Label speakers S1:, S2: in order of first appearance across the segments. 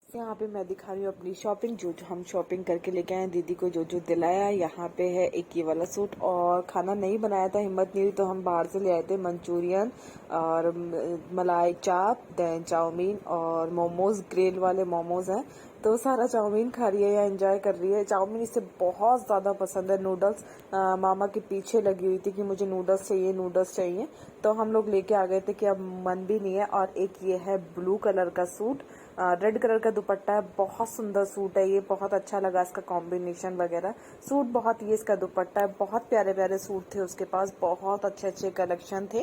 S1: यहाँ पे मैं दिखा रही हूँ अपनी शॉपिंग, जो हम शॉपिंग करके लेके आए दीदी को जो जो दिलाया। यहाँ पे है एक ये वाला सूट, और खाना नहीं बनाया था, हिम्मत नहीं हुई तो हम बाहर से ले आए थे मंचूरियन और मलाई चाप, देन चाउमीन और मोमोज, ग्रिल वाले मोमोज हैं। तो सारा चाउमीन खा रही है या एंजॉय कर रही है। चाउमीन इसे बहुत ज़्यादा पसंद है। नूडल्स मामा के पीछे लगी हुई थी कि मुझे नूडल्स चाहिए, नूडल्स चाहिए। तो हम लोग लेके आ गए थे कि अब मन भी नहीं है। और एक ये है ब्लू कलर का सूट, रेड कलर का दुपट्टा है, बहुत सुंदर सूट है ये, बहुत अच्छा लगा इसका कॉम्बिनेशन वगैरह। सूट बहुत, ये इसका दुपट्टा है, बहुत प्यारे प्यारे सूट थे उसके पास, बहुत अच्छे अच्छे कलेक्शन थे।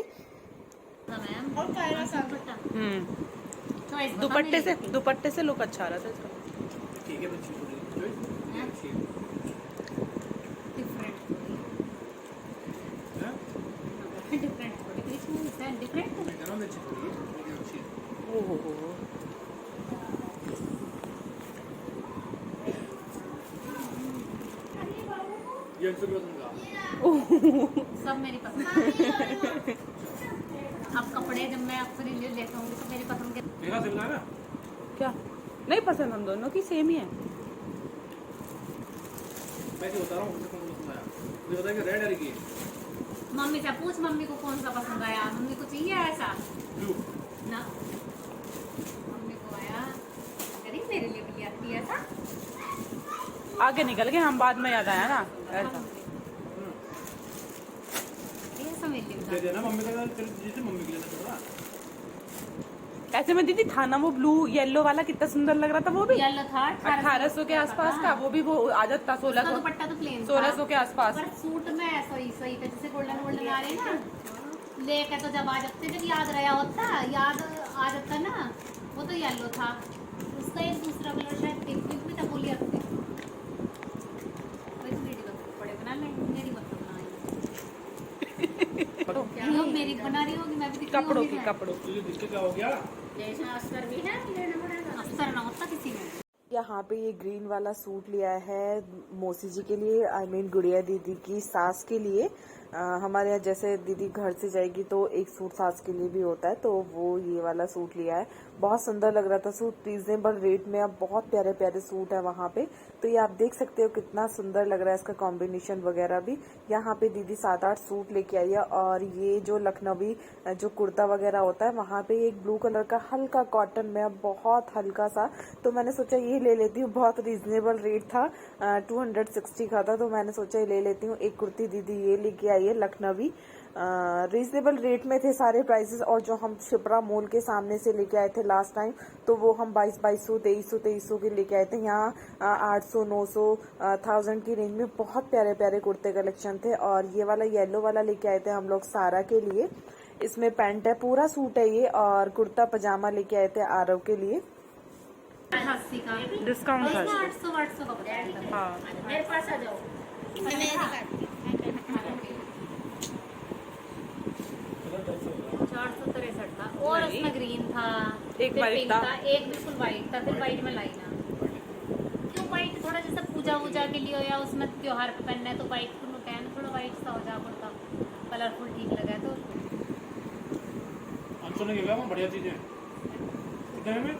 S2: और कायरा सा
S1: दुपट्टे से लुक अच्छा आ रहा था इसका।
S2: ठीक है, बच्ची
S3: सब मेरी पसंद। अब कपड़े जब मैं आपको रिव्यू देखाऊंगी तो मेरी पसंद के
S1: क्या नहीं पसंद, हम दोनों की सेम ही है।
S2: मैं क्या बता रहा हूँ, मुझे कौन सा पसंद आया, मुझे बता कि रेड है की
S3: मम्मी से पूछ, मम्मी को कौन सा पसंद आया, मम्मी को चाहिए ऐसा
S2: ब्लू
S3: ना, मम्मी को आया अरे मेरे लिए भी आती है ऐसा।
S1: आगे निकल गए हम, बाद में याद आया ना ऐसा।
S3: ऐसा मेरे लिए
S2: दे देना मम्मी का, जैसे मम्मी के लिए ना।
S1: ऐसे में दीदी था ना वो ब्लू येलो वाला, कितना सुंदर लग रहा था वो भी।
S3: येलो था
S1: 1800 के आसपास का, वो भी वो आ जाता 1600,
S3: दुपट्टा तो प्लेन
S1: 1600 के आसपास।
S3: पर सूट में ऐसा ही सही था, जैसे गोल्डन गोल्डन आ रहे हैं ना, लेके तो जब आ जाते, जब याद रहा होता, याद आ जाता ना, वो तो येलो था, उसका एक दूसरा कलर शायद पिंक भी था, बोली रखते बड़े बना लेंगे, मेरी मत बनाना, मेरी बना रही होगी, मैं भी
S1: कपड़ों की, कपड़ों
S2: तुझे दिक्कत क्या हो गया?
S3: जैसा अस्तर भी है, लेना पड़ेगा, अस्तर ना होता किसी में।
S1: यहाँ पे ये ग्रीन वाला सूट लिया है मौसी जी के लिए, आई मीन गुड़िया दीदी की सास के लिए। हमारे यहाँ जैसे दीदी घर से जाएगी तो एक सूट सास के लिए भी होता है, तो वो ये वाला सूट लिया है। बहुत सुंदर लग रहा था सूट, रीजनेबल रेट में। अब बहुत प्यारे प्यारे सूट है वहाँ पे, तो ये आप देख सकते हो कितना सुंदर लग रहा है इसका कॉम्बिनेशन वगैरह भी। यहाँ पे दीदी 7-8 सूट लेके आई है। और ये जो लखनवी जो कुर्ता वगैरह होता है, वहाँ पे एक ब्लू कलर का हल्का कॉटन में, बहुत हल्का सा, तो मैंने सोचा ये ले लेती हूँ। बहुत रीजनेबल रेट था, 260 का था, तो मैंने सोचा ये ले लेती हूँ। एक कुर्ती दीदी ये लेके आई है लखनवी, रीजनेबल रेट में थे सारे प्राइसेस। और जो हम शिप्रा मॉल के सामने से लेके आए थे लास्ट टाइम, तो वो हम 2200, 2300 के लेके आए थे। यहाँ 800, 900, 1000 की रेंज में बहुत प्यारे प्यारे कुर्ते कलेक्शन थे। और ये वाला येलो वाला लेके आए थे हम लोग सारा के लिए। इसमें पैंट है, पूरा सूट है ये, और कुर्ता पजामा लेके आए थे आरव के लिए।
S3: 80 का
S1: डिस्काउंट था
S3: 800 का बताया था।
S1: हाँ।
S3: मेरे पास आ जाओ, 463 था, और उसमें ग्रीन था,
S1: एक
S3: फिर
S1: white
S3: पिंक
S1: था।
S3: था, एक बिल्कुल व्हाइट था, फिर व्हाइट में लाइन आ, क्यों व्हाइट थोड़ा जैसा पूजा वूजा के लिए हो, या उसमें त्योहार पे पहनना है तो व्हाइट को पहन, थोड़ा व्हाइट सा हो जा, कुर्ता कलरफुल ठीक लगा तो।
S2: अंशु ने क्या बढ़िया चीजें कितने में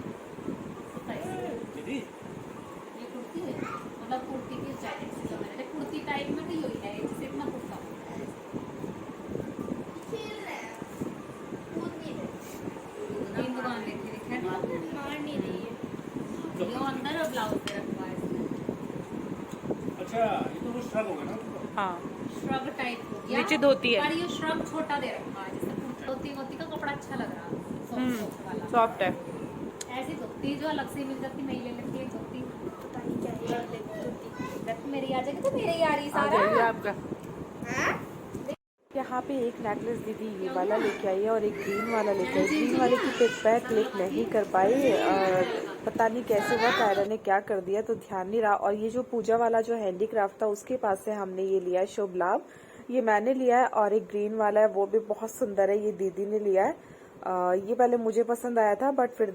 S2: दीदी?
S3: ये कुर्ती है, मतलब कुर्ती की जैकेट से जो मैंने कुर्ती टाइप में तो यही है, जैसे इतना कुर्ता तीन दुकान देखी दिखा नहीं रही है, जो अंदर और ब्लाउज पे रखवा है इसमें।
S2: अच्छा, ये तो वो श्रग हो गया ना।
S1: हाँ,
S3: श्रग टाइप हो गया,
S1: नीचे धोती है।
S3: पर ये श्रग छोटा दे रखा है, जैसे धोती का कपड़ा अच्छा लग रहा है, सॉफ्ट वाला,
S1: सॉफ्ट है।
S3: ऐसी धोती जो अलग से मिल जाती, मैं ले लेती एक धोती, मेरी आ जाएगी तो मेरे ही आ रही सारा
S1: आपका। यहाँ पे एक नेकलेस दीदी ये वाला लेके आई है, और एक ग्रीन वाला लेके आई। ग्रीन वाले की पिक मैं क्लिक नहीं कर पाई, पता नहीं कैसे हुआ, कायरा ने क्या कर दिया तो ध्यान नहीं रहा। और ये जो पूजा वाला जो हैंडीक्राफ्ट था, उसके पास से हमने ये लिया है शुभ लाभ, ये मैंने लिया है। और एक ग्रीन वाला है, वो भी बहुत सुंदर है, ये दीदी ने लिया है। ये पहले मुझे पसंद आया था, बट फिर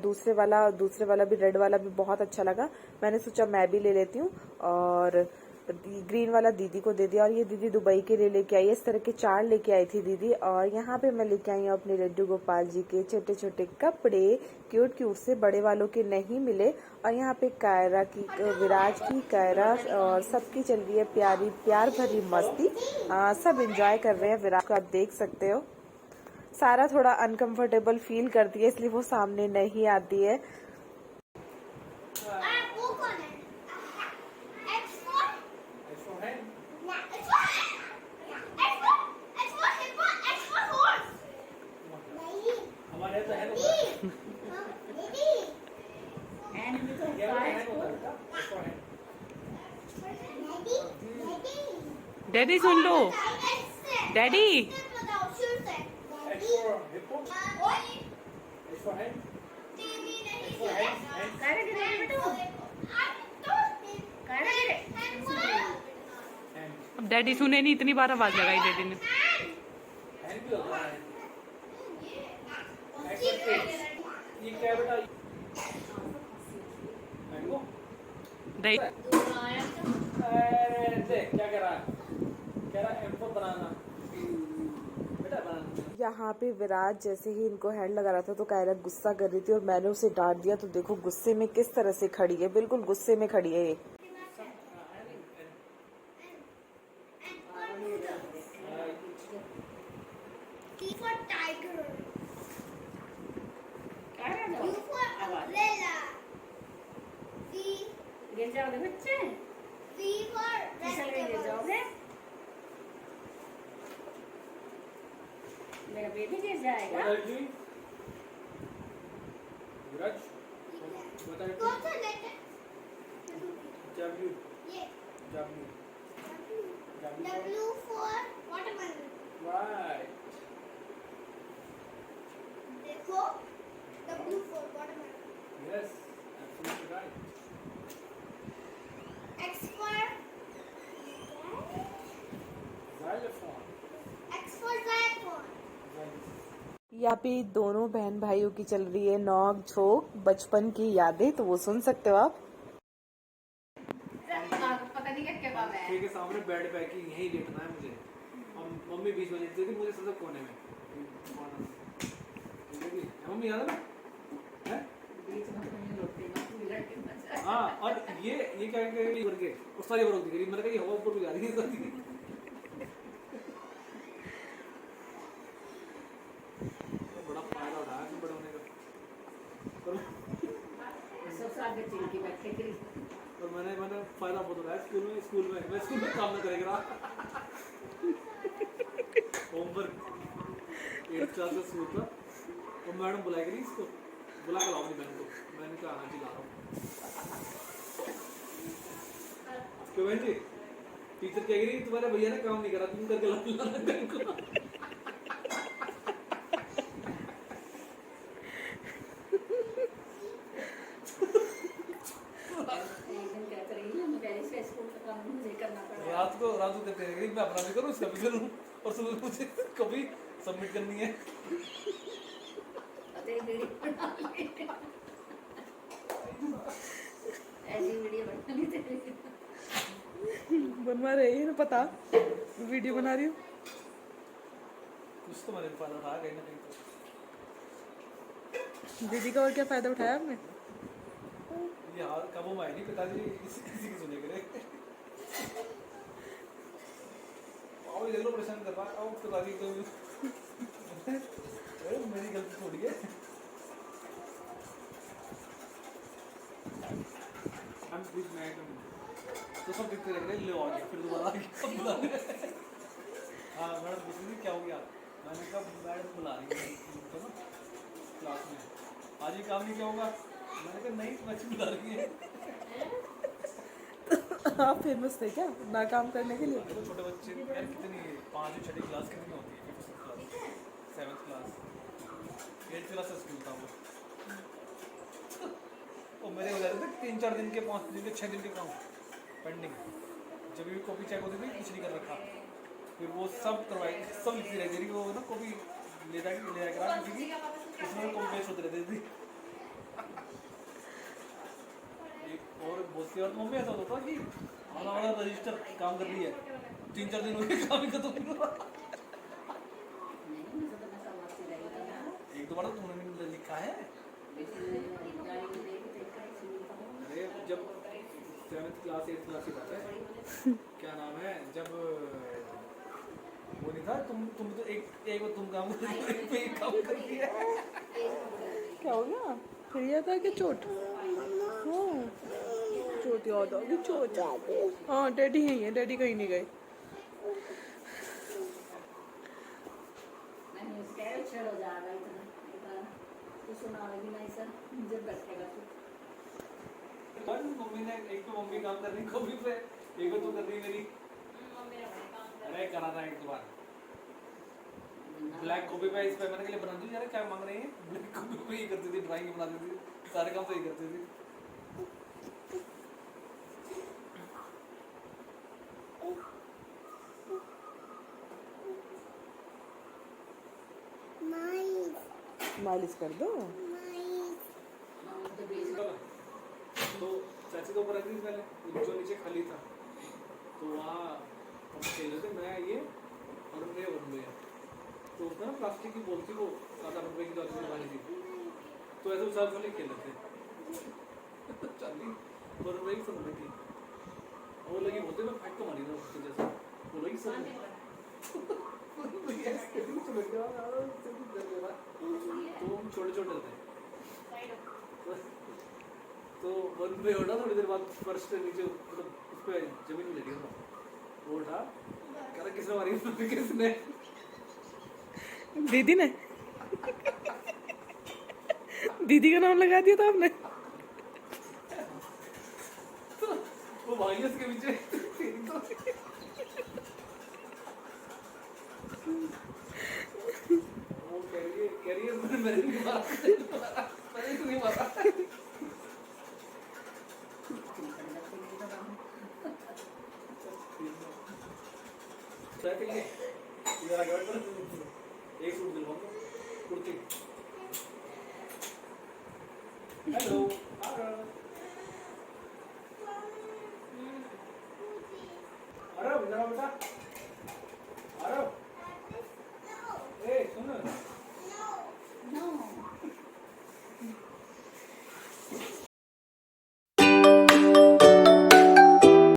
S1: दूसरे वाला भी, रेड वाला भी बहुत अच्छा लगा, मैंने सोचा मैं भी ले लेती हूँ। और ग्रीन वाला दीदी को दे दिया और ये दीदी दुबई के लिए लेके आई। इस तरह के 4 लेके आई थी दीदी। और यहाँ पे मैं लेके आई हूँ अपने लड्डू गोपाल जी के छोटे छोटे कपड़े, क्यूट क्यूट से, बड़े वालों के नहीं मिले। और यहाँ पे कायरा की, विराज की, कायरा और सबकी चल रही है प्यारी प्यार भरी मस्ती। सब एंजॉय कर रहे हैं। विराज को आप देख सकते हो, सारा थोड़ा अनकंफर्टेबल फील करती है इसलिए वो सामने नहीं आती है।
S4: वो कौन है? X4?
S2: X4 है?
S4: ना, X4 X4 X4 hippo, X4 horse. नहीं.
S2: हमारे यहाँ तो है
S4: नहीं. नहीं.
S2: क्या है X4 है।
S4: नहीं.
S1: डैडी सुन लो, डैडी।
S4: बताओ शुरू से.
S2: X4 हिप्पो X4 है।
S1: अब डैडी सुने नहीं, इतनी बार आवाज लगाई डैडी ने।
S2: हैंड भी होता है। ये क्या बेटा? मैंगो?
S1: डैडी
S2: अरे देख क्या कह रहा है? कह रहा है M4 बनाना। बेटा बनाना। यहाँ
S1: पे विराज जैसे ही इनको हैंड लगा रहा था तो कायरा गुस्सा कर रही थी और मैंने उसे डांट दिया। तो देखो गुस्से में किस तरह से खड़ी है, बिल्कुल गुस्से में खड़ी है ये।
S4: T for tiger. U for umbrella.
S3: गिर जाओगे बच्चे,
S4: V for
S3: फिसल के गिर
S4: vegetables.
S3: जाओगे, मेरा बेबी गिर जाएगा।
S2: What are you doing? Viraj, what are you
S4: कौन
S2: doing?
S4: सा letter?
S2: W,
S4: ये.
S2: W, W.
S4: W for watermelon.
S2: Right.
S4: देखो. W for watermelon.
S2: Yes, absolutely right.
S4: X for
S2: Xylophone.
S4: X for xylophone.
S1: यहाँ पे दोनों बहन भाइयों की चल रही है नोक झोंक, बचपन की यादें, तो वो सुन सकते हो आप।
S3: पता नहीं क्या क्या है।
S2: के सामने बेड पे कि यहीं लेटना है मुझे। मम्मी बीच में लेटती थी, मुझे सबसे कोने में। मम्मी याद है ना? हैं? हाँ, और ये क्या कहेंगे करके उस सारी बार होती है। मैंने कहा ये हवा ऊपर को जा रही है। बड़ा फायदा उठाया कि बड़े होने का। और मैंने फायदा बहुत उठाया स्कूल में मैं स्कूल में काम न करेगा। होमवर्क 8th क्लास से स्कूल का और मैडम बुलाएगी नहीं, इसको बुला के लाओ अपनी बहन को। मैंने कहा आना जी ला रहा हूँ। क्यों बहन जी? टीचर कह रही तुम्हारे भैया ने काम नहीं करा, तुम करके लाना बहन को। रात को करते रहेगी, मैं अपना भी करूँ उसका भी करूँ और सुबह मुझे कभी सबमिट करनी है।
S1: बनवा रही है ना, पता वीडियो बना रही हूँ।
S2: कुछ तो मैंने फायदा उठाया कहीं ना कहीं तो।
S1: दीदी का और क्या फायदा उठाया आपने?
S2: ये हाल कब आए नहीं पिताजी किसी की सुने करे। आओ ये लोग परेशान कर रहा है। आओ पिताजी तो मेरी गलती थोड़ी है। हम बीच में तो सब देखते रह गए, ले आ गया फिर दोबारा आ गया बुला रहे। हाँ मैडम पूछ रही क्या हो गया? मैंने कहा मैडम बुला रही है तो ना क्लास में आज ये काम नहीं क्या होगा? मैंने कहा नहीं तुम अच्छी बुला रही है।
S1: आप फेमस थे क्या ना काम करने के लिए?
S2: तो छोटे बच्चे यार कितनी 5वीं 6वीं क्लास कितनी होती है? 5th class 7th class 8th class का स्कूल था वो मेरे हो जाते थे 3-4 दिन के 5 दिन के 6 दिन के काम पेंडिंग। जब भी कॉपी चेक होती थी कुछ नहीं कर रखा, फिर वो सब करवाई, सब लिखती रहती थी। वो ना कॉपी ले जाकर किसी की उसमें कॉपी पेस्ट होती रहती थी। और बहुत सी और मम्मी ऐसा होता था कि हमारा रजिस्टर काम कर रही है, 3-4 दिन हो गए काम ही खत्म नहीं हुआ। एक दो बार तो तुमने लिखा है। अरे जब 7th क्लास 8th क्लास की बात है, क्या नाम है, जब वो नहीं था, तुम तो एक बार तुम काम कर रही हो, एक पे एक काम कर रही है।
S1: क्या हो गया? फिर यह था कि चोट? हाँ, चोट याद आ गई, चोट। हाँ, डैडी यहीं है, डैडी कहीं नहीं गए।
S2: मम्मी ने एक तो मम्मी काम कर रही कॉपी पे, एक तो कर रही मेरी। अरे करा था एक दो बार ब्लैक कॉपी पे, इस पे मैंने के लिए बना दी यार, क्या मांग रही है, ब्लैक कॉपी पे ही करती थी, ड्राइंग बनाती थी, सारे काम तो ही करती थी।
S1: मालिश कर दो।
S2: तो चाची तो ऊपर रखी थी पहले, जो नीचे खाली था, तो वहाँ हम खेल रहे थे, मैं ये और मैं वरुण भैया। तो उसमें ना प्लास्टिक की बॉल थी, वो 7-8 रुपए की जाती वाली थी, तो ऐसे उछाल वाले खेल रहे थे। चाली वरुण भैया की सुन रही थी, वो लगी बोलते मैं फाइट तो मारी था उसके जैसे, वो लगी सुन तो हम छोटे-छोटे थे, तो वरुण भैया उठा, थोड़ी देर बाद फर्श से नीचे, मतलब उस पे जमीन में लेटी था, वो उठा, कह रहा किसने मारी, किसने?
S1: दीदी ने। दीदी का नाम लगा दिया था आपने।
S2: तो वो भाई उसके पीछे, वो कह रही है मैंने नहीं मारा, मैंने तो नहीं मारा। क्या कहिए, इधर आ गया, एक सूट दिलवाऊंगा, कुर्ती। हेलो, अरे इधर आओ बेटा।